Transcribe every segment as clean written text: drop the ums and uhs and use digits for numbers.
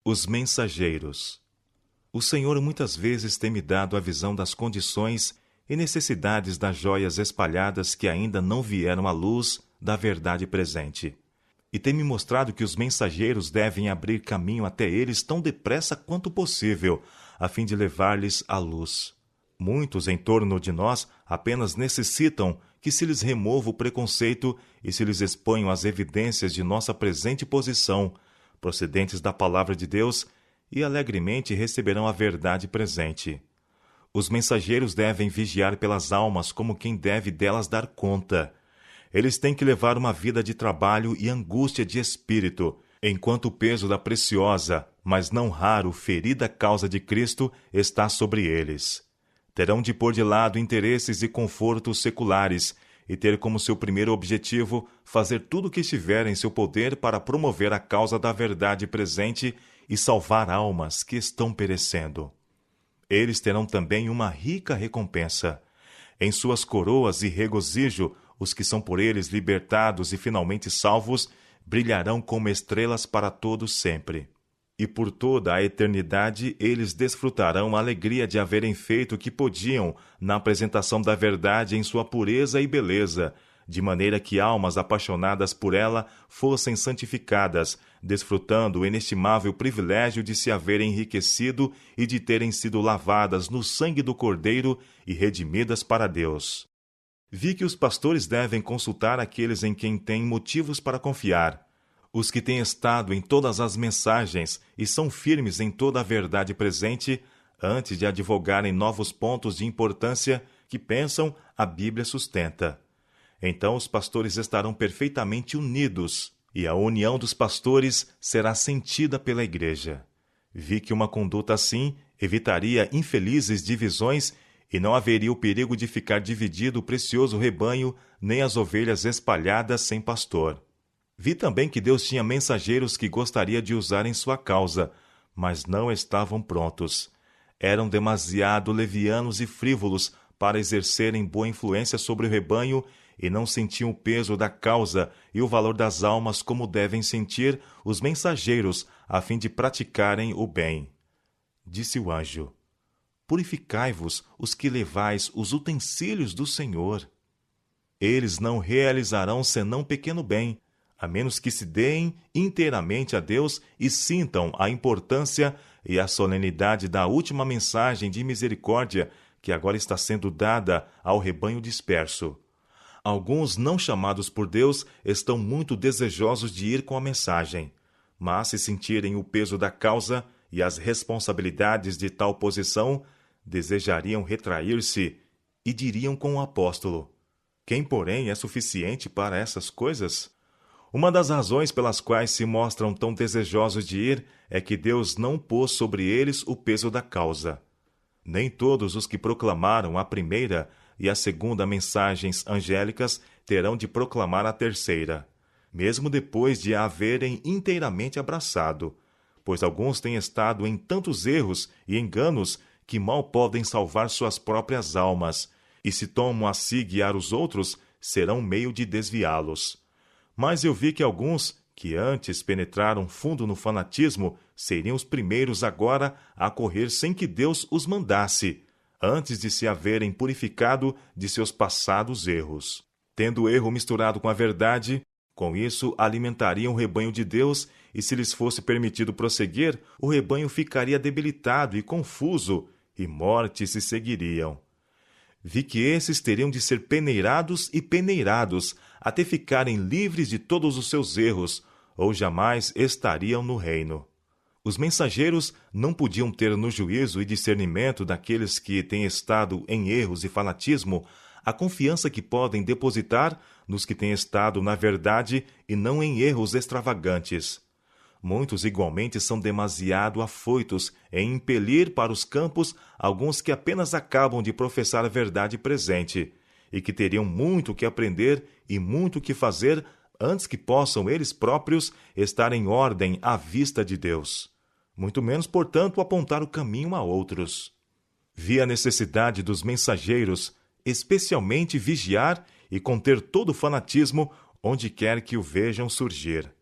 Os mensageiros. O Senhor muitas vezes tem me dado a visão das condições e necessidades das joias espalhadas que ainda não vieram à luz da verdade presente. E tem me mostrado que os mensageiros devem abrir caminho até eles tão depressa quanto possível, a fim de levar-lhes a luz. Muitos em torno de nós apenas necessitam que se lhes remova o preconceito e se lhes exponham as evidências de nossa presente posição, procedentes da palavra de Deus, e alegremente receberão a verdade presente. Os mensageiros devem vigiar pelas almas como quem deve delas dar conta. Eles têm que levar uma vida de trabalho e angústia de espírito, enquanto o peso da preciosa, mas não raro, ferida causa de Cristo está sobre eles. Terão de pôr de lado interesses e confortos seculares e ter como seu primeiro objetivo fazer tudo o que estiver em seu poder para promover a causa da verdade presente e salvar almas que estão perecendo. Eles terão também uma rica recompensa. Em suas coroas e regozijo, os que são por eles libertados e finalmente salvos brilharão como estrelas para todos sempre. E por toda a eternidade eles desfrutarão a alegria de haverem feito o que podiam na apresentação da verdade em sua pureza e beleza, de maneira que almas apaixonadas por ela fossem santificadas, desfrutando o inestimável privilégio de se haverem enriquecido e de terem sido lavadas no sangue do Cordeiro e redimidas para Deus. Vi que os pastores devem consultar aqueles em quem têm motivos para confiar, os que têm estado em todas as mensagens e são firmes em toda a verdade presente, antes de advogarem novos pontos de importância que pensam a Bíblia sustenta. Então os pastores estarão perfeitamente unidos, e a união dos pastores será sentida pela Igreja. Vi que uma conduta assim evitaria infelizes divisões e não haveria o perigo de ficar dividido o precioso rebanho, nem as ovelhas espalhadas sem pastor. Vi também que Deus tinha mensageiros que gostaria de usar em sua causa, mas não estavam prontos. Eram demasiado levianos e frívolos para exercerem boa influência sobre o rebanho e não sentiam o peso da causa e o valor das almas como devem sentir os mensageiros a fim de praticarem o bem. Disse o anjo: Purificai-vos os que levais os utensílios do Senhor. Eles não realizarão senão pequeno bem, a menos que se deem inteiramente a Deus e sintam a importância e a solenidade da última mensagem de misericórdia que agora está sendo dada ao rebanho disperso. Alguns não chamados por Deus estão muito desejosos de ir com a mensagem, mas se sentirem o peso da causa e as responsabilidades de tal posição, desejariam retrair-se e diriam com o apóstolo: Quem, porém, é suficiente para essas coisas? Uma das razões pelas quais se mostram tão desejosos de ir é que Deus não pôs sobre eles o peso da causa. Nem todos os que proclamaram a primeira e a segunda mensagens angélicas terão de proclamar a terceira, mesmo depois de a haverem inteiramente abraçado, pois alguns têm estado em tantos erros e enganos que mal podem salvar suas próprias almas, e se tomam a si guiar os outros, serão meio de desviá-los. Mas eu vi que alguns, que antes penetraram fundo no fanatismo, seriam os primeiros agora a correr sem que Deus os mandasse, antes de se haverem purificado de seus passados erros. Tendo o erro misturado com a verdade, com isso alimentariam o rebanho de Deus, e se lhes fosse permitido prosseguir, o rebanho ficaria debilitado e confuso, e mortes se seguiriam. Vi que esses teriam de ser peneirados e peneirados, até ficarem livres de todos os seus erros, ou jamais estariam no reino. Os mensageiros não podiam ter no juízo e discernimento daqueles que têm estado em erros e fanatismo a confiança que podem depositar nos que têm estado na verdade e não em erros extravagantes. Muitos igualmente são demasiado afoitos em impelir para os campos alguns que apenas acabam de professar a verdade presente, e que teriam muito que aprender e muito que fazer antes que possam eles próprios estar em ordem à vista de Deus. Muito menos, portanto, apontar o caminho a outros. Vi a necessidade dos mensageiros, especialmente vigiar e conter todo o fanatismo onde quer que o vejam surgir.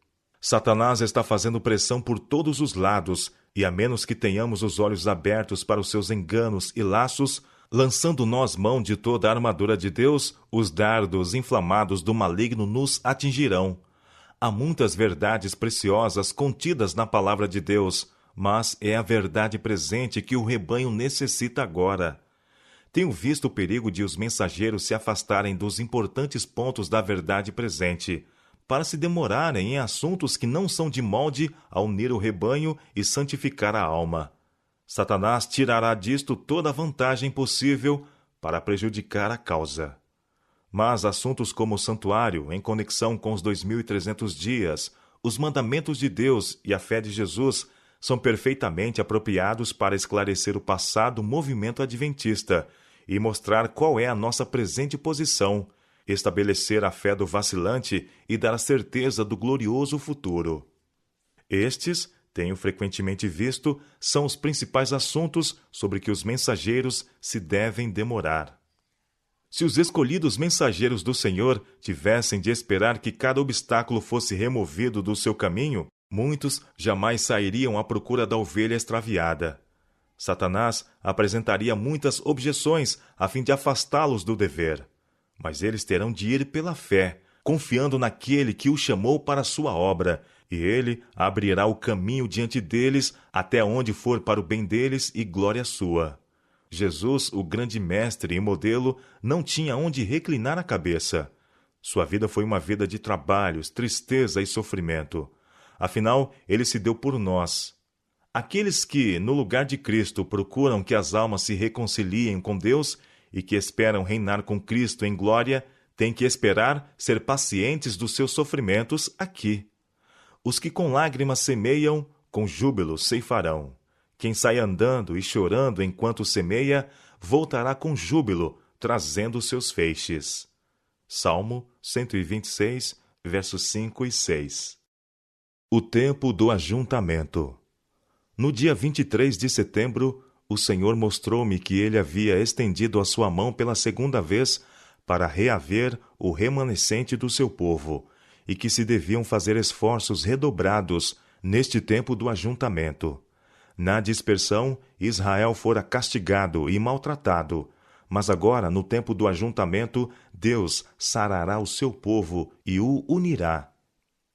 Satanás está fazendo pressão por todos os lados, e a menos que tenhamos os olhos abertos para os seus enganos e laços, lançando nós mão de toda a armadura de Deus, os dardos inflamados do maligno nos atingirão. Há muitas verdades preciosas contidas na palavra de Deus, mas é a verdade presente que o rebanho necessita agora. Tenho visto o perigo de os mensageiros se afastarem dos importantes pontos da verdade presente, para se demorarem em assuntos que não são de molde a unir o rebanho e santificar a alma. Satanás tirará disto toda a vantagem possível para prejudicar a causa. Mas assuntos como o santuário, em conexão com os 2.300 dias, os mandamentos de Deus e a fé de Jesus são perfeitamente apropriados para esclarecer o passado movimento adventista e mostrar qual é a nossa presente posição, estabelecer a fé do vacilante e dar a certeza do glorioso futuro. Estes, tenho frequentemente visto, são os principais assuntos sobre que os mensageiros se devem demorar. Se os escolhidos mensageiros do Senhor tivessem de esperar que cada obstáculo fosse removido do seu caminho, muitos jamais sairiam à procura da ovelha extraviada. Satanás apresentaria muitas objeções a fim de afastá-los do dever. Mas eles terão de ir pela fé, confiando naquele que o chamou para a sua obra, e ele abrirá o caminho diante deles até onde for para o bem deles e glória sua. Jesus, o grande mestre e modelo, não tinha onde reclinar a cabeça. Sua vida foi uma vida de trabalhos, tristeza e sofrimento. Afinal, ele se deu por nós. Aqueles que, no lugar de Cristo, procuram que as almas se reconciliem com Deus e que esperam reinar com Cristo em glória, têm que esperar ser pacientes dos seus sofrimentos aqui. Os que com lágrimas semeiam, com júbilo ceifarão. Quem sai andando e chorando enquanto semeia, voltará com júbilo, trazendo seus feixes. Salmo 126, versos 5 e 6. O tempo do ajuntamento. No dia 23 de setembro, o Senhor mostrou-me que ele havia estendido a sua mão pela segunda vez para reaver o remanescente do seu povo, e que se deviam fazer esforços redobrados neste tempo do ajuntamento. Na dispersão, Israel fora castigado e maltratado, mas agora, no tempo do ajuntamento, Deus sarará o seu povo e o unirá.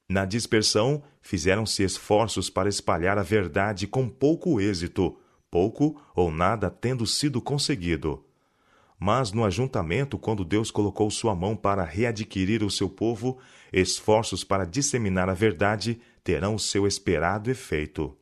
Na dispersão, fizeram-se esforços para espalhar a verdade com pouco êxito, pouco ou nada tendo sido conseguido. Mas no ajuntamento, quando Deus colocou sua mão para readquirir o seu povo, esforços para disseminar a verdade terão o seu esperado efeito.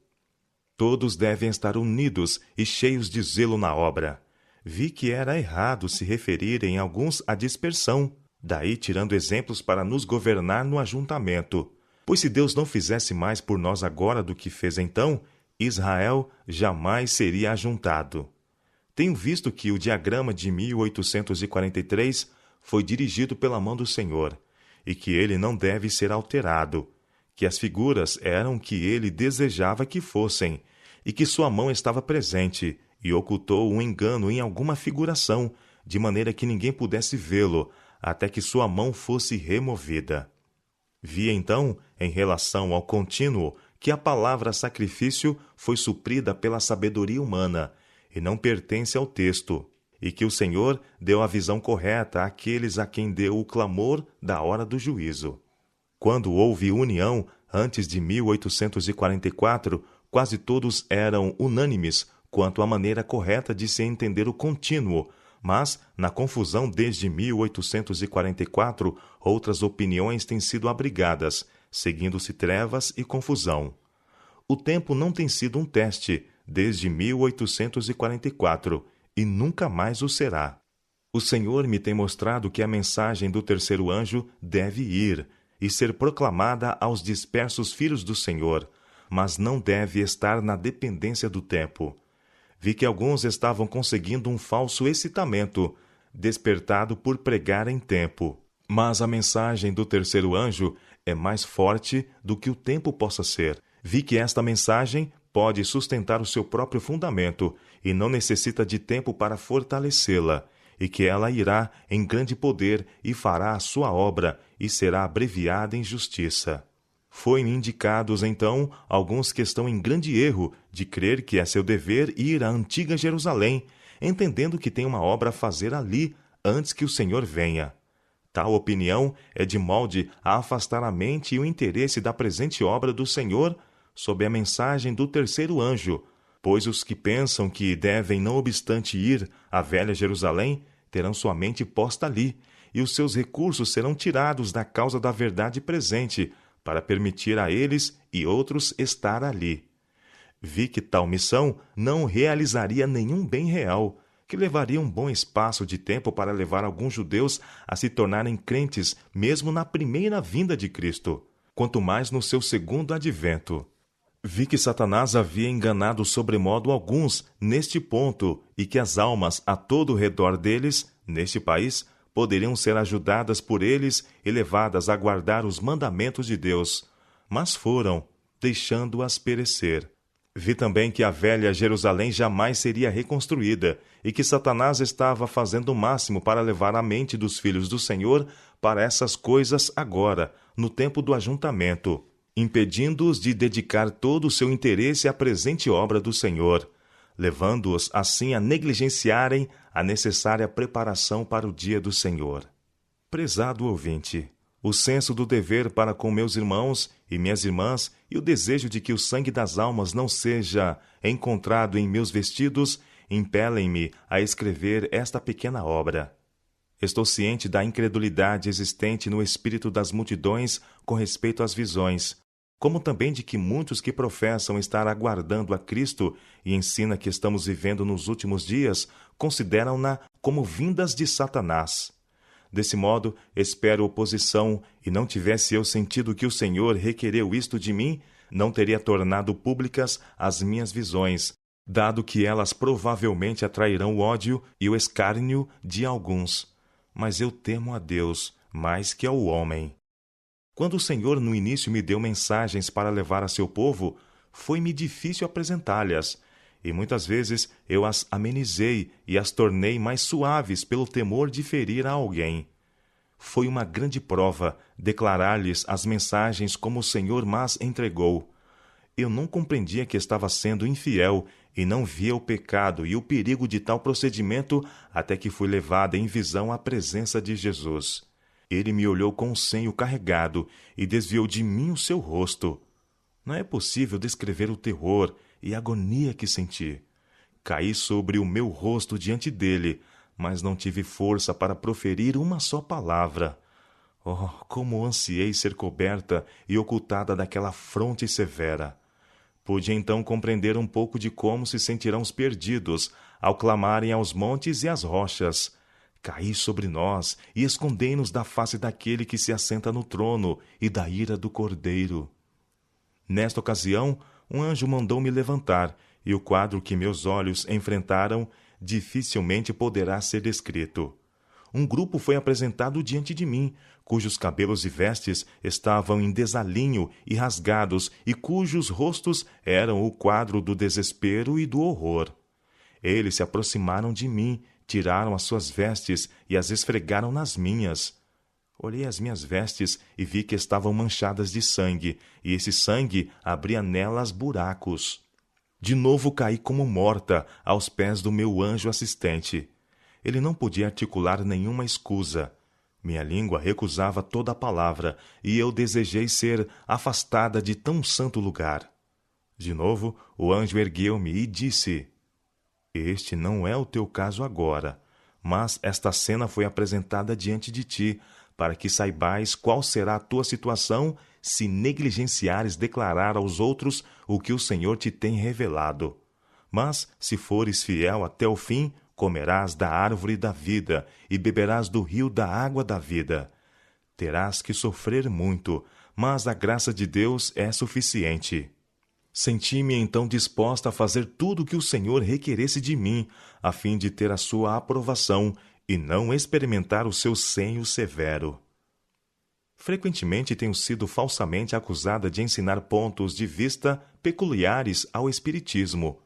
Todos devem estar unidos e cheios de zelo na obra. Vi que era errado se referirem alguns à dispersão, daí tirando exemplos para nos governar no ajuntamento. Pois se Deus não fizesse mais por nós agora do que fez então, Israel jamais seria ajuntado. Tenho visto que o diagrama de 1843 foi dirigido pela mão do Senhor, e que ele não deve ser alterado, que as figuras eram o que ele desejava que fossem, e que sua mão estava presente, e ocultou um engano em alguma figuração, de maneira que ninguém pudesse vê-lo, até que sua mão fosse removida. Vi então, em relação ao contínuo, que a palavra sacrifício foi suprida pela sabedoria humana, e não pertence ao texto, e que o Senhor deu a visão correta àqueles a quem deu o clamor da hora do juízo. Quando houve união, antes de 1844, quase todos eram unânimes quanto à maneira correta de se entender o contínuo, mas, na confusão desde 1844, outras opiniões têm sido abrigadas, seguindo-se trevas e confusão. O tempo não tem sido um teste desde 1844, e nunca mais o será. O Senhor me tem mostrado que a mensagem do terceiro anjo deve ir e ser proclamada aos dispersos filhos do Senhor, mas não deve estar na dependência do tempo. Vi que alguns estavam conseguindo um falso excitamento, despertado por pregar em tempo. Mas a mensagem do terceiro anjo é mais forte do que o tempo possa ser. Vi que esta mensagem pode sustentar o seu próprio fundamento e não necessita de tempo para fortalecê-la, e que ela irá em grande poder e fará a sua obra e será abreviada em justiça. Foi-me indicados, então, alguns que estão em grande erro de crer que é seu dever ir à antiga Jerusalém, entendendo que tem uma obra a fazer ali antes que o Senhor venha. Tal opinião é de molde a afastar a mente e o interesse da presente obra do Senhor sob a mensagem do terceiro anjo, pois os que pensam que devem, não obstante ir à velha Jerusalém, terão sua mente posta ali, e os seus recursos serão tirados da causa da verdade presente, para permitir a eles e outros estar ali. Vi que tal missão não realizaria nenhum bem real, que levaria um bom espaço de tempo para levar alguns judeus a se tornarem crentes mesmo na primeira vinda de Cristo, quanto mais no seu segundo advento. Vi que Satanás havia enganado sobremodo alguns neste ponto e que as almas a todo o redor deles, neste país, poderiam ser ajudadas por eles e levadas a guardar os mandamentos de Deus, mas foram, deixando-as perecer. Vi também que a velha Jerusalém jamais seria reconstruída e que Satanás estava fazendo o máximo para levar a mente dos filhos do Senhor para essas coisas agora, no tempo do ajuntamento, impedindo-os de dedicar todo o seu interesse à presente obra do Senhor, levando-os assim a negligenciarem a necessária preparação para o dia do Senhor. Prezado ouvinte, o senso do dever para com meus irmãos e minhas irmãs e o desejo de que o sangue das almas não seja encontrado em meus vestidos impelem-me a escrever esta pequena obra. Estou ciente da incredulidade existente no espírito das multidões com respeito às visões, como também de que muitos que professam estar aguardando a Cristo e ensinam que estamos vivendo nos últimos dias, consideram-na como vindas de Satanás. Desse modo, espero oposição, e não tivesse eu sentido que o Senhor requereu isto de mim, não teria tornado públicas as minhas visões, dado que elas provavelmente atrairão o ódio e o escárnio de alguns. Mas eu temo a Deus mais que ao homem. Quando o Senhor no início me deu mensagens para levar a seu povo, foi-me difícil apresentá-las, e muitas vezes eu as amenizei e as tornei mais suaves pelo temor de ferir a alguém. Foi uma grande prova declarar-lhes as mensagens como o Senhor mas entregou. Eu não compreendia que estava sendo infiel e não via o pecado e o perigo de tal procedimento até que fui levada em visão à presença de Jesus. Ele me olhou com o senho carregado e desviou de mim o seu rosto. Não é possível descrever o terror e a agonia que senti. Caí sobre o meu rosto diante dele, mas não tive força para proferir uma só palavra. Oh, como ansiei ser coberta e ocultada daquela fronte severa! Pude então compreender um pouco de como se sentirão os perdidos ao clamarem aos montes e às rochas: caí sobre nós e escondei-nos da face daquele que se assenta no trono e da ira do Cordeiro. Nesta ocasião, um anjo mandou-me levantar, e o quadro que meus olhos enfrentaram dificilmente poderá ser descrito. Um grupo foi apresentado diante de mim, cujos cabelos e vestes estavam em desalinho e rasgados, e cujos rostos eram o quadro do desespero e do horror. Eles se aproximaram de mim, tiraram as suas vestes e as esfregaram nas minhas. Olhei as minhas vestes e vi que estavam manchadas de sangue, e esse sangue abria nelas buracos. De novo caí como morta aos pés do meu anjo assistente. Ele não podia articular nenhuma escusa. Minha língua recusava toda a palavra, e eu desejei ser afastada de tão santo lugar. De novo, o anjo ergueu-me e disse: Este não é o teu caso agora, mas esta cena foi apresentada diante de ti, para que saibais qual será a tua situação se negligenciares declarar aos outros o que o Senhor te tem revelado. Mas, se fores fiel até o fim, comerás da árvore da vida e beberás do rio da água da vida. Terás que sofrer muito, mas a graça de Deus é suficiente. Senti-me então disposta a fazer tudo o que o Senhor requeresse de mim, a fim de ter a sua aprovação e não experimentar o seu senho severo. Frequentemente tenho sido falsamente acusada de ensinar pontos de vista peculiares ao Espiritismo.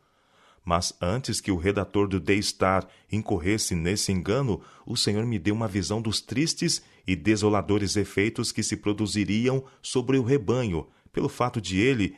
Mas antes que o redator do The Star incorresse nesse engano, o Senhor me deu uma visão dos tristes e desoladores efeitos que se produziriam sobre o rebanho pelo fato de ele